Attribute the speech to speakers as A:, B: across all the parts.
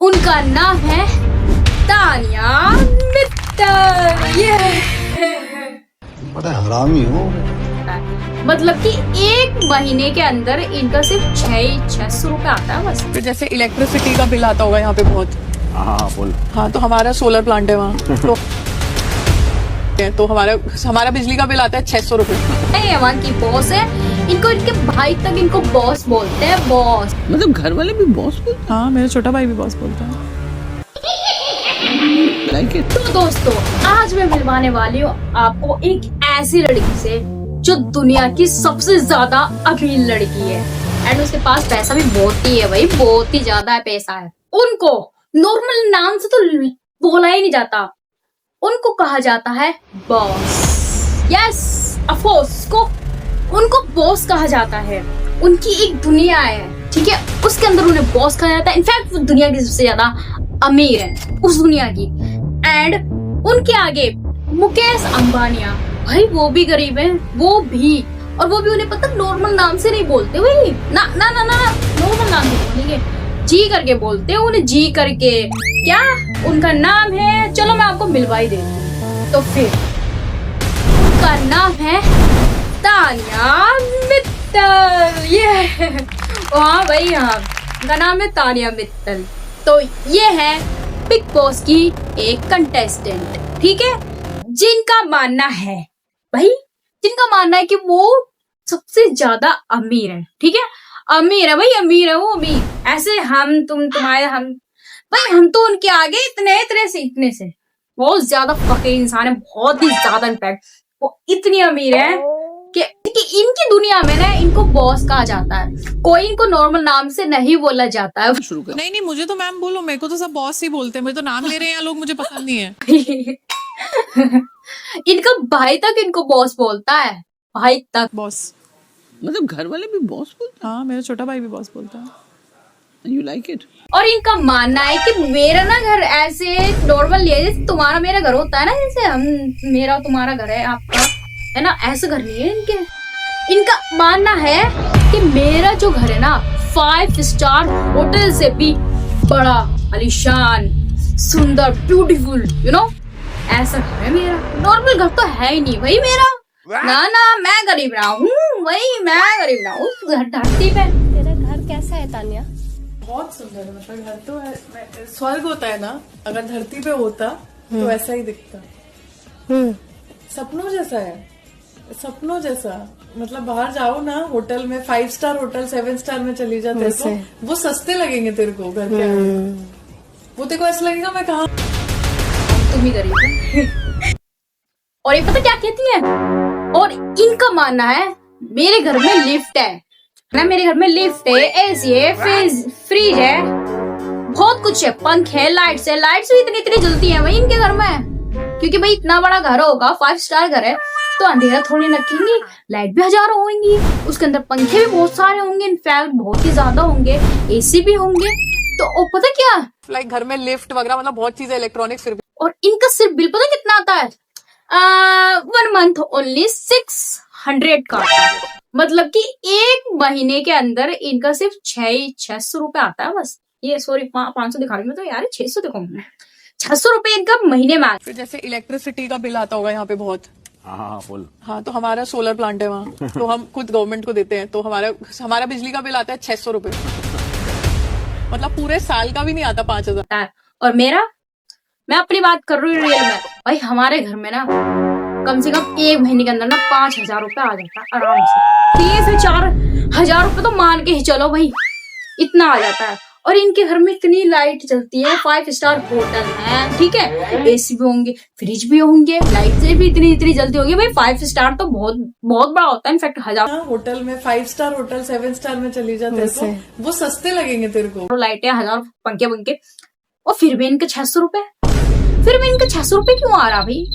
A: उनका नाम है तानिया मित्तल।
B: बड़ा हरामी हो।
A: मतलब कि एक महीने के अंदर इनका सिर्फ 600 रुपए आता है बस।
C: फिर जैसे इलेक्ट्रिसिटी का बिल आता होगा यहाँ पे बहुत।
B: हाँ बोल।
C: हाँ तो हमारा सोलर प्लांट है वहाँ तो हमारा बिजली का बिल आता है 600 रुपए।
A: नहीं, वहाँ की बॉस है, इनको इनके भाई तक इनको बॉस बोलते हैं, बॉस।
D: मतलब घर वाले भी बॉस बोलते
C: हाँ मेरा छोटा भाई भी बॉस बोलता है।
D: Like it.
A: तो दोस्तों आज मैं मिलवाने वाली हूँ आपको एक ऐसी लड़की से जो दुनिया की सबसे ज्यादा अमीर लड़की है एंड उसके पास पैसा भी बहुत ही है भाई, बहुत ही ज्यादा पैसा है। उनको नॉर्मल नाम से तो बोला ही नहीं जाता, उनको कहा जाता है बॉस। यस ऑफ कोर्स को उनको बॉस कहा जाता है। उनकी एक दुनिया है, ठीक है, उसके अंदर उन्हें बॉस कहा जाता है। इनफैक्ट वो दुनिया की सबसे ज्यादा अमीर है उस दुनिया की। एंड उनके आगे मुकेश अंबानिया, भाई वो भी गरीब है, वो भी, और वो भी उन्हें पता नॉर्मल नाम से नहीं बोलते भाई, ना ना ना ना नॉर्मल नाम से बोलेंगे, जी करके बोलते हैं उन्हें, जी करके। क्या उनका नाम है, चलो मैं आपको मिलवा ही देती हूँ। तो फिर उनका नाम है तानिया मित्तल। ये हाँ भाई हाँ, उनका नाम है तानिया मित्तल। तो ये है बिग बॉस की एक कंटेस्टेंट, ठीक है, जिनका मानना है भाई, जिनका मानना है कि वो सबसे ज्यादा अमीर है, ठीक है, अमीर है भाई, अमीर है वो, अमीर। ऐसे हम तुम्हारे हम भाई, हम तो उनके आगे इतने से बहुत ज्यादा फकीर इंसान है, बहुत ही ज्यादा। इनफैक्ट वो इतनी अमीर है कि इनकी दुनिया में ना इनको बॉस कहा जाता है, कोई इनको नॉर्मल नाम से नहीं बोला जाता है।
D: शुरू कर।
C: नहीं मुझे तो मैम बोलो, मेरे को तो सब बॉस ही बोलते हैं, मुझे तो नाम ले रहे हैं लोग, मुझे पसंद नहीं है।
A: इनका भाई तक इनको बॉस बोलता है, भाई तक
C: बॉस।
D: मतलब घर वाले भी बॉस बोलते
C: हाँ मेरा छोटा भाई भी बॉस बोलता है।
D: हैं। You like it.
A: और इनका मानना है कि मेरा ना घर ऐसे नॉर्मल नहीं है जैसे तुम्हारा मेरा घर होता है ना, जैसे हम मेरा तुम्हारा घर है, आपका है ना, ऐसा घर नहीं है इनके। इनका मानना है कि मेरा जो घर है ना 5 स्टार होटल से भी बड़ा, आलीशान, सुंदर, ब्यूटीफुल, यू नो, ऐसा घर है मेरा। नॉर्मल घर तो है ही नहीं भाई मेरा, ना ना, मैं गरीब रहा हूँ भाई, मैं गरीब रहा हूँ घर धरती पे।
E: तेरा घर कैसा है तानिया?
C: बहुत सुंदर है, मतलब घर तो स्वर्ग होता है ना, अगर धरती पे होता तो ऐसा ही दिखता। सपनों जैसा है, सपनों जैसा। मतलब बाहर जाओ ना होटल में, 5 स्टार होटल 7 स्टार में चली जा, तेरे को वो सस्ते लगेंगे तेरे को घर के आगे। वो तेरे को ऐसा लगेगा मैं कहा
A: तुम ही गरीब है। और ये पता क्या कहती है, और इनका मानना है मेरे घर में लिफ्ट है ना, मेरे घर में लिफ्ट है, एसी है, फ्रिज है, बहुत कुछ है, पंख है, लाइट्स है, लाइट्स भी इतनी जलती है भाई इनके घर में, क्योंकि भाई इतना बड़ा घर होगा, 5 स्टार घर है, तो अंधेरा थोड़ी रखेंगे, लाइट भी हजारों होंगी, उसके अंदर पंखे भी बहुत सारे होंगे, इनफैक्ट बहुत ही ज्यादा होंगे, एसी भी होंगे। तो पता क्या,
C: लाइक घर में लिफ्ट वगैरह, मतलब बहुत चीजें इलेक्ट्रॉनिक्स। फिर भी
A: और इनका सिर्फ बिल पता कितना आता है, 1 मंथ ओनली 600 का आता है। मतलब कि एक महीने के अंदर इनका सिर्फ 600 रुपए आता है बस। ये सॉरी 500 दिखा रही हूँ मैं तो यार, 600 देखो, 600 रुपए इनका महीने में।
C: फिर जैसे इलेक्ट्रिसिटी का बिल आता होगा यहाँ पे बहुत।
B: हाँ बोल।
C: हाँ तो हमारा सोलर प्लांट है वहाँ तो हम खुद गवर्नमेंट को देते हैं, तो हमारा बिजली का बिल आता है 600 रुपए। मतलब पूरे साल का भी नहीं आता 5000।
A: और मेरा, मैं अपनी बात कर रही हूँ रियल में भाई, हमारे घर में ना कम से कम एक महीने के अंदर ना 5000 रुपए आ जाता है आराम से, 3 से 4000 रुपए तो मान के ही चलो भाई, इतना आ जाता है। और इनके घर में इतनी लाइट जलती है, 5 स्टार होटल है, ठीक है, एसी भी होंगे, फ्रिज भी होंगे, लाइट भी इतनी जलती होगी भाई, 5 स्टार तो बहुत बड़ा होता है। इनफैक्ट
C: होटल में 5 स्टार होटल 7 स्टार में चली जाते हैं, वो सस्ते लगेंगे तेरे को,
A: लाइटें, 1000 पंखे, और फिर भी इनके 600 रुपए, फिर भी इनके 600 रुपए क्यों आ रहा भाई,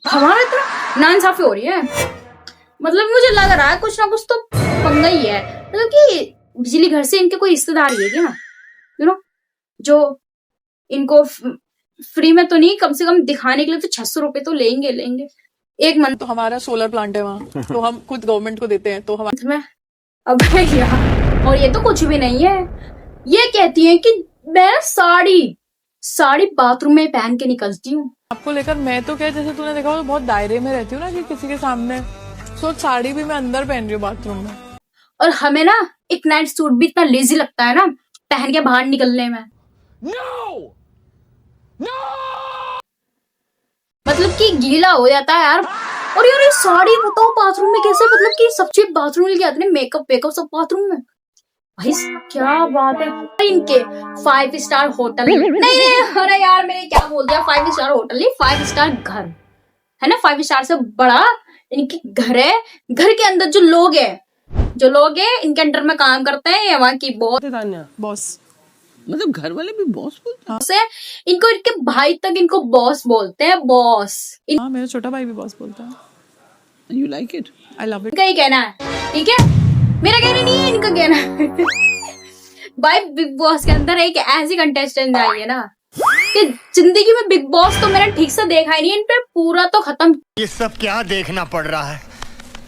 A: हमारा इतना नाइंसाफी हो रही है। मतलब मुझे लग रहा है कुछ ना कुछ तो पंगा ही है, मतलब कि बिजली घर से इनके कोई रिश्तेदारी है क्या, यू नो, जो इनको फ्री में तो नहीं, कम से कम दिखाने के लिए तो 600 रुपए तो लेंगे एक मंथ।
C: तो हमारा सोलर प्लांट है वहाँ तो हम खुद गवर्नमेंट को देते हैं, तो हमारे
A: में अब यार, और ये तो कुछ भी नहीं है, ये कहती है कि मैं साड़ी बाथरूम में पहन के निकलती हूँ।
C: आपको लेकर मैं तो क्या, जैसे तूने देखा हो तो बहुत दायरे में रहती हूँ ना, कि किसी के सामने। सोच, साड़ी भी मैं अंदर पहन रही हूँ बाथरूम में।
A: और हमें ना एक नाइट सूट भी इतना लेजी लगता है ना पहन के बाहर निकलने में। मतलब कि गीला हो जाता है यार। और यार ये साड़ी बताओ बाथरूम में कैसे, मतलब कि सब चीज बाथरूम में आते हैं, मेकअप वेकअप सब बाथरूम में। भाई क्या बात है इनके। 5 स्टार होटल नहीं, अरे यार मैंने क्या बोल दिया, 5 स्टार होटल नहीं, 5 स्टार घर है ना। 5 स्टार से बड़ा इनकी घर है। घर के अंदर जो लोग है इनके अंडर में काम करते हैं, ये वहाँ की
C: बॉस।
D: मतलब घर वाले भी बॉस बोलते हैं।
A: से इनको इनके भाई तक इनको बॉस बोलते हैं, बॉस।
C: हाँ, मेरा छोटा भाई भी बॉस बोलता है।
D: You like it?
C: I love it.
A: इनका ही कहना है, ठीक है, मेरा कहना नहीं है, इनका कहना है। भाई बिग बॉस के अंदर एक ऐसी कंटेस्टेंट आई है ना कि जिंदगी में बिग बॉस तो मैंने ठीक से देखा ही नहीं, इन पे पूरा तो खत्म
F: ये सब क्या देखना पड़ रहा है?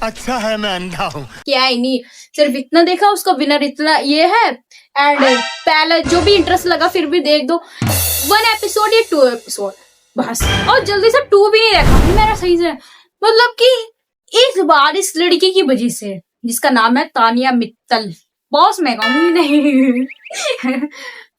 F: अच्छा है मैं अंधा हूँ।
A: किया ही नहीं, सिर्फ इतना देखा उसका विनर इतना ये है। एंड पहले जो भी इंटरेस्ट लगा फिर भी देख दो 1 एपिसोड या 2 एपिसोड बस, और जल्दी से 2 भी नहीं देखा मेरा सही से। मतलब कि इस बार इस लड़की की वजह से, जिसका नाम है तानिया मित्तल, बॉस मैं कहूंगी नहीं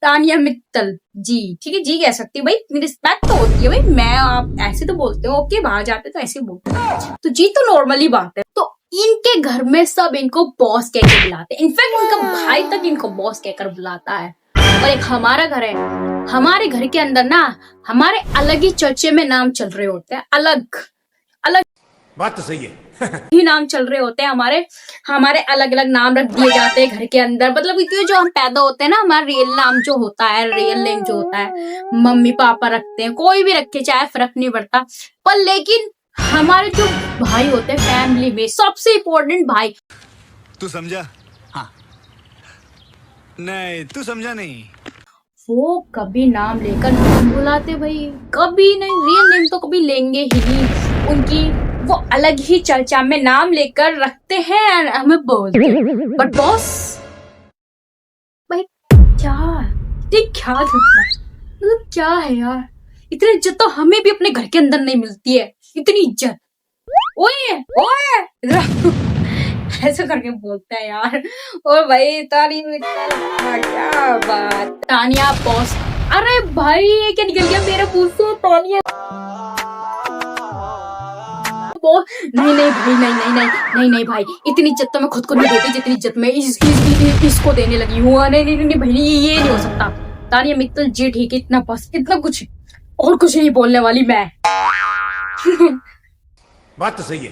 A: तानिया मित्तल जी, ठीक है, जी कह सकती है भाई, मेरी रिस्पेक्ट तो होती है भाई, मैं आप ऐसे तो बोलते हो, ओके बाहर जाते तो ऐसे बोलते हो, तो जी तो नॉर्मली बात है। तो इनके घर में सब इनको बॉस कहकर बुलाते हैं, इनफैक्ट इनका भाई तक इनको बॉस कहकर बुलाता है। और एक हमारा घर है, हमारे घर के अंदर ना हमारे अलग ही चर्चे में नाम चल रहे होते हैं, अलग
F: बात तो सही है।
A: ही नाम चल रहे होते हैं हमारे अलग अलग नाम रख दिए जाते हैं घर के अंदर। मतलब क्योंकि जो हम पैदा होते हैं ना, हमारा रियल नाम जो होता है, रियल नेम जो होता है, मम्मी पापा रखते हैं, कोई भी रखे चाहे फर्क नहीं पड़ता। पर लेकिन हमारे जो भाई होते हैं फैमिली में सबसे इम्पोर्टेंट भाई,
F: तू समझा? हाँ। नहीं, तू समझा नहीं।
A: वो कभी नाम लेकर नहीं बुलाते भाई, कभी नहीं, रियल नेम तो कभी लेंगे ही नहीं। उनकी वो अलग ही चर्चा में नाम लेकर रखते हैं, हमें बोलते हैं। बट बॉस भाई क्या मतलब क्या है यार, इतनी इज्जत तो हमें भी अपने घर के अंदर नहीं मिलती है, इतनी इज्जत। ओए ऐसे करके बोलता है यार। और भाई क्या बात, तानिया बॉस। अरे भाई ये क्या निकल गया मेरे मुंह से, तानिया नहीं भाई, नहीं भाई, इतनी इज्जत तो मैं खुद को नहीं देती जितनी इज्जत मैं इसको देने लगी हूँ। नहीं भाई, ये नहीं हो सकता। तानिया मित्तल जी ठीक है, इतना बस, इतना कुछ और कुछ नहीं बोलने वाली मैं।
F: बात तो सही है।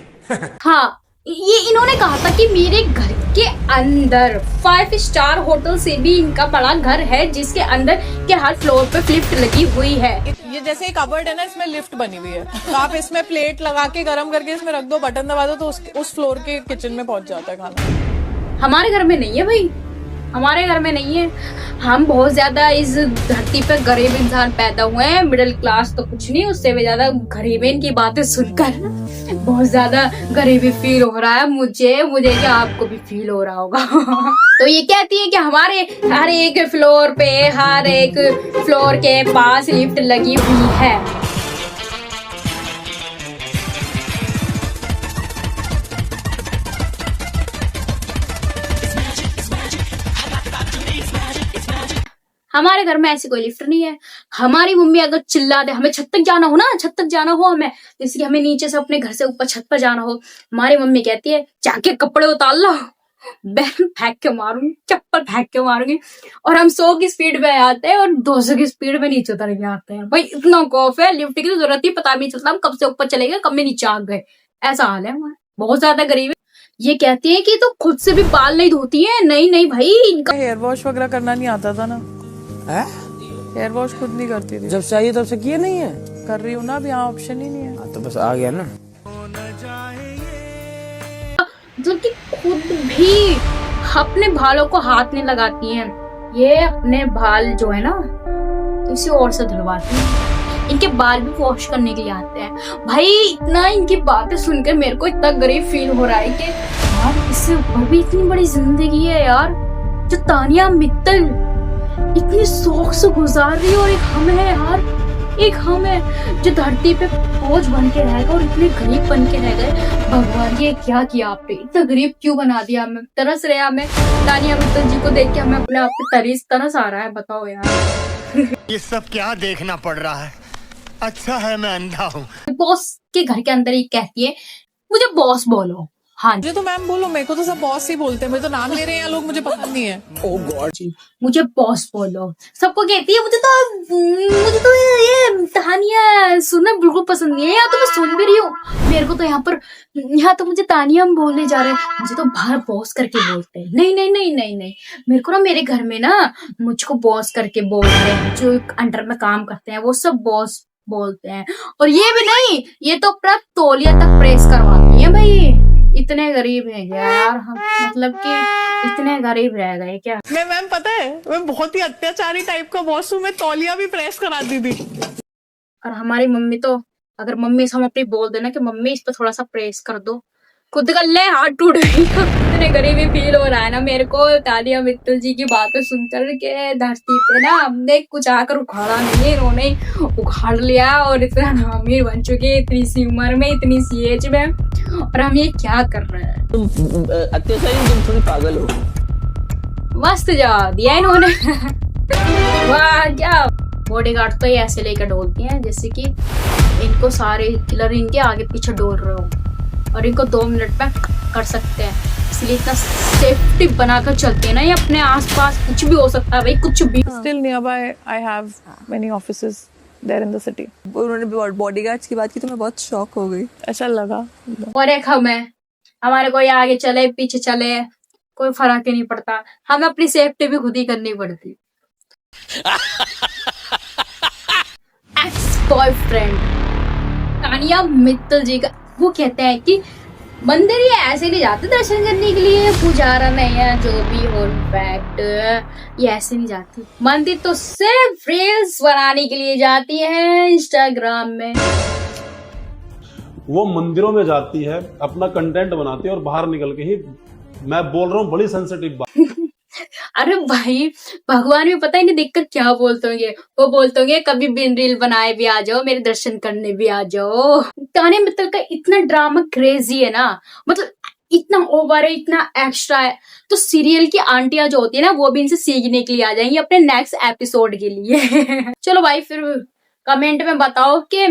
A: हाँ, ये इन्होंने कहा था कि मेरे घर के अंदर 5 स्टार होटल से भी इनका बड़ा घर है, जिसके अंदर के हर फ्लोर पे लिफ्ट लगी हुई है।
C: ये जैसे कबर्ड है ना, इसमें लिफ्ट बनी हुई है, तो आप इसमें प्लेट लगा के गरम करके इसमें रख दो, बटन दबा दो तो उस फ्लोर के किचन में पहुंच जाता है खाना।
A: हमारे घर में नहीं है भाई, हमारे घर में नहीं है। हम बहुत ज्यादा इस धरती पे गरीब इंसान पैदा हुए हैं, मिडिल क्लास तो कुछ नहीं, उससे भी ज्यादा गरीबी इनकी बातें सुनकर बहुत ज्यादा गरीबी फील हो रहा है मुझे क्या आपको भी फील हो रहा होगा। तो ये कहती है कि हमारे हर एक फ्लोर के पास लिफ्ट लगी हुई है। हमारे घर में ऐसी कोई लिफ्ट नहीं है। हमारी मम्मी अगर चिल्ला दे, हमें छत तक जाना हो हमें, जैसे कि हमें नीचे से अपने घर से ऊपर छत पर जाना हो, हमारी मम्मी कहती है जाके कपड़े उतार लो, बैल फेंक के मारूंगी, चप्पल फेंक के मारूंगी। और हम 100 की स्पीड पे आते हैं और 200 की स्पीड में नीचे उतर के आते हैं। भाई इतना खौफ है, लिफ्ट की तो जरूरत ही पता नहीं चलता हम कब से ऊपर चले गए, कब में नीचे आ गए। ऐसा हाल है हमारा, बहुत ज्यादा गरीब है। ये कहती है कि तो खुद से भी बाल नहीं धोती है। नहीं भाई, इनका
C: हेयर वॉश वगैरह करना नहीं आता था ना, हेयर वॉश खुद नहीं करती थी।
G: जब चाहिए तब से किए नहीं है,
C: कर रही हूँ ना, अब यहाँ ऑप्शन ही नहीं है।
G: तो बस आ गया ना।
A: मतलब कि खुद भी अपने बालों को हाथ नहीं लगाती हैं, ये अपने बाल जो है ना किसी और से धुलवाती हैं। इनके बाल भी वॉश करने के लिए आते हैं। भाई इतना इनकी बातें सुनकर मेरे को इतना गरीब फील हो रहा है कि यार इससे ऊपर भी इतनी बड़ी जिंदगी है यार, जो तानिया मित्तल इतनी शौक से गुजार रही है, और एक हम है यार, एक हम है जो धरती पे बोझ बन के रहेगा और इतने गरीब बन के रह गए। भगवान ये क्या किया आपने, इतना गरीब क्यों बना दिया हमें, तरस रहे हमें। तानिया मित्तल जी को देख के हमें अपने आप पे तरस आ रहा है, बताओ यार।
F: ये सब क्या देखना पड़ रहा है। अच्छा है मैं अंधा हूँ।
A: बॉस के घर के अंदर ही कहती है मुझे बॉस बोलो। हाँ जी,
C: मुझे तो मैम बोलो, मेरे को तो सब बॉस ही बोलते हैं, मेरे तो नाम ले रहे हैं लोग, मुझे पसंद नहीं है।
D: ओ गॉड,
A: मुझे बॉस बोलो। सबको कहती है मुझे तो ये तानिया सुनना बिल्कुल पसंद नहीं है। यहाँ तो मैं सुन भी रही हूँ, मेरे को तो यहाँ तो मुझे तानिया बोलने जा रहे हैं, मुझे तो बाहर बॉस करके बोलते हैं। नहीं नहीं नहीं नहीं नहीं, मेरे को ना मेरे घर में ना मुझको बॉस करके बोल रहे हैं, जो अंडर में काम करते हैं वो सब बॉस बोलते हैं। और ये भी नहीं, ये तो अपना तौलिया तक प्रेस करवाती है भाई। इतने गरीब है क्या यार हम, मतलब कि इतने गरीब रह गए क्या।
C: मैं मैम पता है, मैं बहुत ही अत्याचारी टाइप का बॉस हूँ, मैं तौलिया भी प्रेस कराती थी।
A: और हमारी मम्मी तो, अगर मम्मी से हम अपनी बोल देना कि मम्मी इस पर थोड़ा सा प्रेस कर दो, खुद कर ले हाथ टूट गई। इतने गरीबी फील हो रहा है ना मेरे को तानिया मित्तल जी की बातें सुनकर के धरती पे ना हमने कुछ आकर उखाड़ा नहीं है, इन्होंने उखाड़ लिया और इतना अमीर बन चुके हैं, इतनी सी उम्र में, इतनी सी एज में, और हम ये क्या कर रहे हैं।
D: तुम अत्याचारी, तुम थोड़ी पागल हो।
A: मस्त जवाब दिया इन्होंने। वाह क्या बॉडीगार्ड तो ये ऐसे लेकर डोलती हैं जैसे कि इनको सारे किलर इनके आगे पीछे डोल रहे हो, और इनको 2 मिनट में कर सकते हैं। इसलिए इतना सेफ्टी बनाकर चलते हैं ना, ये अपने आसपास कुछ भी हो सकता है भाई, कुछ भी।
C: Still nearby, I have many offices there in the city.
H: उन्होंने बॉडीगार्ड्स की बात की तो मैं बहुत शॉक हो गई।
C: ऐसा लगा।
A: और एक हम है, हमारे कोई आगे चले पीछे चले कोई फर्क ही नहीं पड़ता, हमें अपनी सेफ्टी भी खुद ही करनी पड़ती। एक्स बॉयफ्रेंड तानिया मित्तल जी का, वो कहते हैं कि मंदिर ये ऐसे नहीं जाते दर्शन करने के लिए, पुजारा नहीं है जो भी हो, इनफैक्ट ये ऐसे नहीं जाती, मंदिर तो सिर्फ रील्स बनाने के लिए जाती है इंस्टाग्राम में।
I: वो मंदिरों में जाती है, अपना कंटेंट बनाती है, और बाहर निकल के ही, मैं बोल रहा हूँ बड़ी सेंसिटिव बात।
A: अरे भाई भगवान भी पता ही नहीं देखकर क्या बोलते होंगे, वो बोलते होंगे कभी बिन रील बनाए भी आ जाओ, मेरे दर्शन करने भी आ जाओ। तानिया मित्तल का इतना ड्रामा क्रेजी है ना, मतलब इतना ओवर है, इतना एक्स्ट्रा है, तो सीरियल की आंटियां जो होती है ना वो भी इनसे सीखने के लिए आ जाएंगी अपने नेक्स्ट एपिसोड के लिए। चलो भाई फिर कमेंट में बताओ कि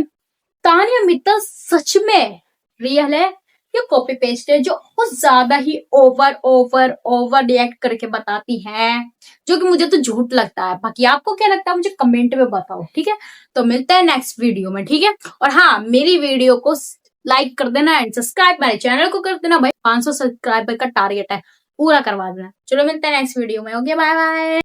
A: तानिया मित्तल सच में रियल है या कॉपी पेस्ट है, जो कुछ ज्यादा ही ओवर रिएक्ट करके बताती है, जो कि मुझे तो झूठ लगता है। बाकी आपको क्या लगता है मुझे कमेंट में बताओ, ठीक है। तो मिलते हैं नेक्स्ट वीडियो में, ठीक है। और हाँ, मेरी वीडियो को लाइक कर देना एंड सब्सक्राइब मेरे चैनल को कर देना भाई, 500 सब्सक्राइबर का टारगेट है, पूरा करवा देना। चलो मिलते हैं नेक्स्ट वीडियो में, ओके बाय बाय।